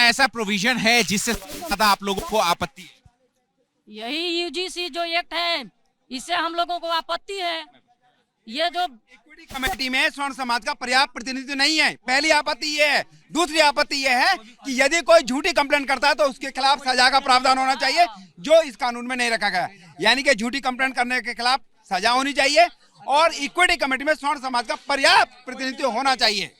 ऐसा प्रोविजन है जिससे ज्यादा आप लोगों को आपत्ति है? यही यूजीसी जो एक्ट है, इससे हम लोगों को आपत्ति है। ये जो इक्विटी कमेटी में स्वर्ण समाज का पर्याप्त प्रतिनिधित्व नहीं है, पहली आपत्ति ये है। दूसरी आपत्ति ये है कि यदि कोई झूठी कंप्लेंट करता है तो उसके खिलाफ सजा का प्रावधान होना चाहिए, जो इस कानून में नहीं रखा गया। यानी कि झूठी कंप्लेंट करने के खिलाफ सजा होनी चाहिए और इक्विटी कमेटी में स्वर्ण समाज का पर्याप्त प्रतिनिधित्व होना चाहिए।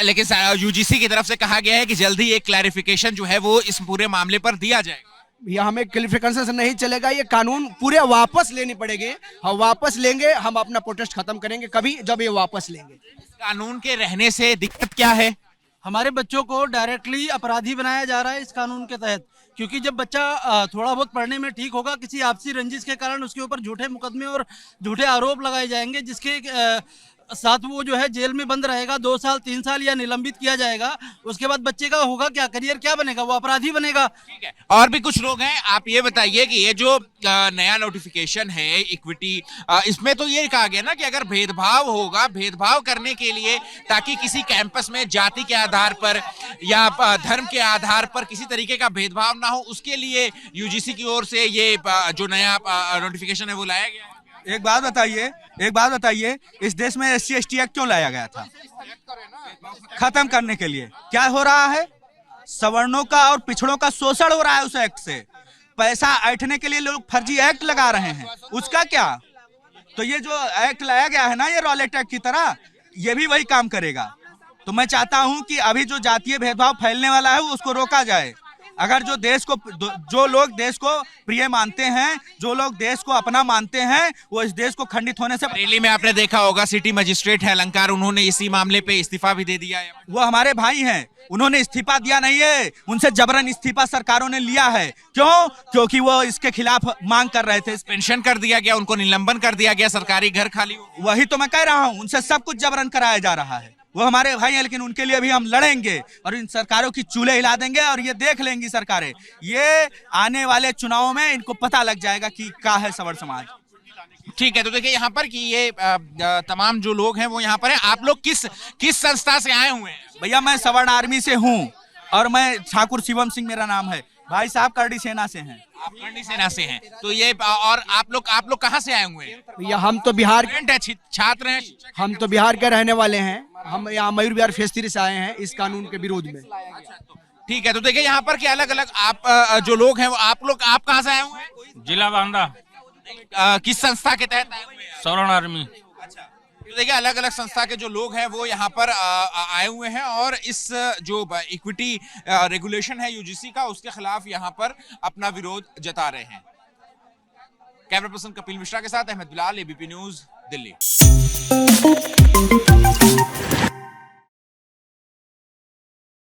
लेकिन यूजीसी की तरफ से कहा गया है कि जल्दी एक क्लैरिफिकेशन जो है वो इस पूरे मामले पर दिया जाएगा। ये हमें क्लिफिकेशन से नहीं चलेगा, ये कानून पूरे वापस लेनी पड़ेगी। हम वापस लेंगे, हम अपना प्रोटेस्ट खत्म करेंगे कभी जब ये वापस लेंगे। कानून के रहने से दिक्कत क्या है? हमारे बच्चों को डायरेक्टली अपराधी बनाया जा रहा है इस कानून के तहत, क्योंकि जब बच्चा थोड़ा बहुत पढ़ने में ठीक होगा, किसी आपसी रंजिश के कारण उसके ऊपर झूठे मुकदमे और झूठे आरोप लगाए जाएंगे, जिसके साथ वो जो है जेल में बंद रहेगा 2 साल 3 साल या निलंबित किया जाएगा। उसके बाद बच्चे का होगा क्या, करियर क्या बनेगा, वो अपराधी बनेगा। ठीक है, और भी कुछ लोग हैं। आप ये बताइए कि ये जो नया नोटिफिकेशन है इक्विटी, इसमें तो ये कहा गया ना कि अगर भेदभाव होगा, भेदभाव करने के लिए ताकि किसी कैंपस में जाति के आधार पर या धर्म के आधार पर किसी तरीके का भेदभाव ना हो, उसके लिए यूजीसी की ओर से ये जो नया नोटिफिकेशन है वो लाया गया। एक बात बताइए, इस देश में SC ST एक्ट क्यों लाया गया था? खत्म करने के लिए। क्या हो रहा है? सवर्णों का और पिछड़ों का शोषण हो रहा है उस एक्ट से। पैसा ऐंठने के लिए लोग फर्जी एक्ट लगा रहे हैं, उसका क्या? तो ये जो एक्ट लाया गया है ना, ये रॉलेट एक्ट की तरह, ये भी वही काम करेगा। तो मैं चाहता हूं कि अभी जो जातीय भेदभाव फैलने वाला है उसको रोका जाए। अगर जो लोग देश को प्रिय मानते हैं, जो लोग देश को अपना मानते हैं, वो इस देश को खंडित होने से। बरेली में आपने देखा होगा सिटी मजिस्ट्रेट है अलंकार, उन्होंने इसी मामले पे इस्तीफा भी दे दिया है। वो हमारे भाई हैं, उन्होंने इस्तीफा दिया नहीं है, उनसे जबरन इस्तीफा सरकारों ने लिया है। क्यों? क्योंकि वो इसके खिलाफ मांग कर रहे थे। पेंशन कर दिया गया, उनको निलंबन कर दिया गया, सरकारी घर खाली। वही तो मैं कह रहा हूँ, उनसे सब कुछ जबरन कराया जा रहा है। वो हमारे भाई हैं, लेकिन उनके लिए भी हम लड़ेंगे और इन सरकारों की चूल्हे हिला देंगे और ये देख लेंगी सरकारें। ये आने वाले चुनावों में इनको पता लग जाएगा कि क्या है सवर्ण समाज। ठीक है, तो देखिए यहाँ पर कि ये तमाम जो लोग हैं वो यहाँ पर हैं। आप लोग किस संस्था से आए हुए हैं? भैया मैं सवर्ण आर्मी से हूँ और मैं ठाकुर शिवम सिंह मेरा नाम है। भाई साहब करडी सेना से हैं। आप करडी सेना से हैं, तो ये और आप लोग कहाँ से आए हुए हैं? भैया हम तो बिहार के छात्र हैं। हम तो बिहार के रहने वाले हैं। हम यहाँ मयूर विहार फेज 3 से आए हैं इस कानून के विरोध में। ठीक है, तो देखिए यहाँ पर कि अलग अलग आप जो लोग हैं वो आप कहाँ से आए हुए हैं? जिला बांदा। किस संस्था के तहत आए हुए हैं? सवर्ण आर्मी। अच्छा, तो देखिए अलग अलग संस्था के जो लोग हैं वो यहाँ पर आए हुए हैं और इस जो इक्विटी रेगुलेशन है यूजीसी का, उसके खिलाफ यहाँ पर अपना विरोध जता रहे हैं। कैमरा पर्सन कपिल मिश्रा के साथ अहमद बिलाल, ABP न्यूज, दिल्ली।